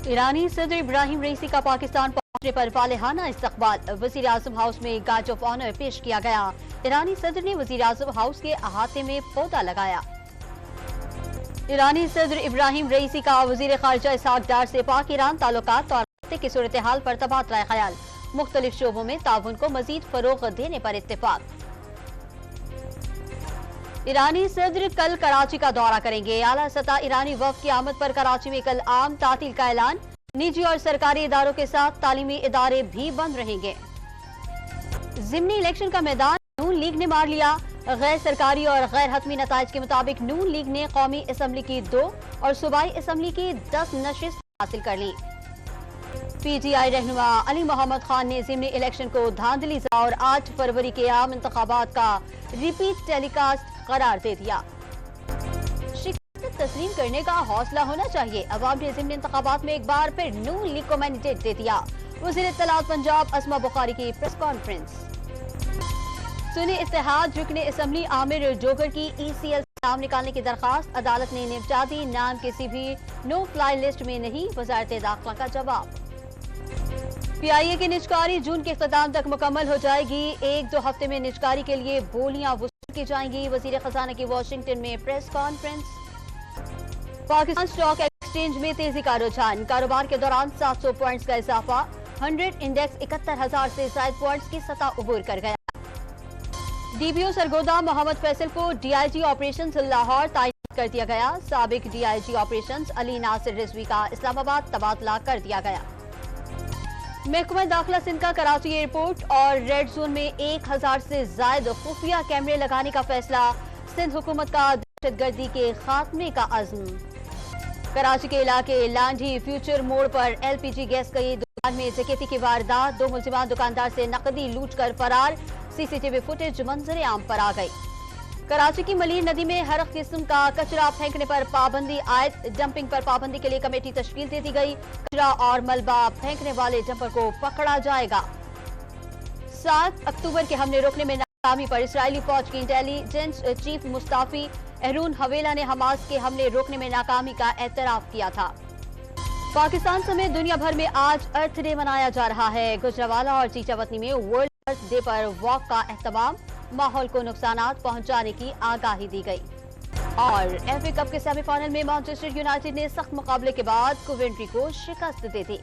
ईरानी सदर इब्राहिम रईसी का पाकिस्तान पहुंचने पर फालेहाना इस्तकबाल। वजीर आजम हाउस में गार्ड ऑफ ऑनर पेश किया गया। ईरानी सदर ने वजीर आजम हाउस के अहाते में पौधा लगाया। ईरानी सदर इब्राहिम रईसी का वजीर खारजा इसहाक डार से पाक ईरान ताल्लुकात और रास्ते की सूरत हाल पर तबादला ख्याल। मुख्तलिफ शोबों में ताउन को मजीद फरोग देने पर इत्तेफाक। ईरानी सदर कल कराची का दौरा करेंगे। आला सतह ईरानी वफ्द की आमद पर कराची में कल आम तातील का ऐलान। निजी और सरकारी इदारों के साथ तालीमी इदारे भी बंद रहेंगे। ज़िमनी इलेक्शन का मैदान नून लीग ने मार लिया। गैर सरकारी और गैर हतमी नताइज के मुताबिक नून लीग ने कौमी असम्बली की 2 और सूबाई असम्बली की 10 नशिस्त हासिल कर ली। PTI रहनुमा अली मोहम्मद खान ने ज़िमनी इलेक्शन को धांधली और 8 फरवरी के आम इंतखाबात का रिपीट टेलीकास्ट करार दे दिया। शिकस्त तस्लीम करने का हौसला होना चाहिए। अवाम ने ज़िमनी इंतखाबात में एक बार फिर नून लीग को मैंडेट दे दिया। वज़ीर इत्तलात पंजाब अस्मा बुखारी की प्रेस कॉन्फ्रेंस। सुन्नी इत्तेहाद रुकने असम्बली आमिर जोगर की ECL से नाम निकालने की दरखास्त अदालत ने निपटा दी। नाम किसी भी नो फ्लाई लिस्ट में नहीं, वज़ारत दाखिला का जवाब। PIA की निजकारी जून के इख्तिताम तक मुकम्मल हो जाएगी। 1-2 हफ्ते में निजकारी के लिए बोलियां वसूल की जाएंगी। वजीर खजाना की वाशिंगटन में press conference. Pakistan stock exchange में तेजी का रुझान। कारोबार के दौरान 700 पॉइंट्स का इजाफा। 100 इंडेक्स 71,000 से ज्यादा पॉइंट्स की सतह उबूर कर गया। DPO सरगोदा मोहम्मद फैसल को DIG ऑपरेशंस लाहौर तैनात कर दिया गया। साबिक DIG ऑपरेशंस अली नासिर रिजवी का इस्लामाबाद तबादला कर दिया गया। महकमा दाखिला सिंध का कराची एयरपोर्ट और रेड जोन में 1000 से ज्यादा खुफिया कैमरे लगाने का फैसला। सिंध हुकूमत का दहशतगर्दी के खात्मे का अज़्म। कराची के इलाके लांढी फ्यूचर मोड़ पर LPG गैस की दुकान में डकैती की वारदात। 2 मुलजिमान दुकानदार से नकदी लूट कर फरार। CCTV फुटेज मंजर आम पर आ गई। कराची की मलीर नदी में हर किस्म का कचरा फेंकने पर पाबंदी आयद। डंपिंग पर पाबंदी के लिए कमेटी तश्कील दे दी गई। कचरा और मलबा फेंकने वाले डंपर को पकड़ा जाएगा। 7 अक्टूबर के हमले रोकने में नाकामी पर इसराइली फौज की इंटेलिजेंस चीफ मुस्ताफी एहरून हवेला ने हमास के हमले रोकने में नाकामी का एतराफ किया था। पाकिस्तान समेत दुनिया भर में आज अर्थ डे मनाया जा रहा है। गुजरावाला और चीचावतनी में वर्ल्ड अर्थ डे पर वॉक का एहतमाम। माहौल को नुकसानात पहुंचाने की आगाही दी गई। और FA कप के सेमीफाइनल में मैनचेस्टर यूनाइटेड ने सख्त मुकाबले के बाद कोवेंट्री को शिकस्त दे दी।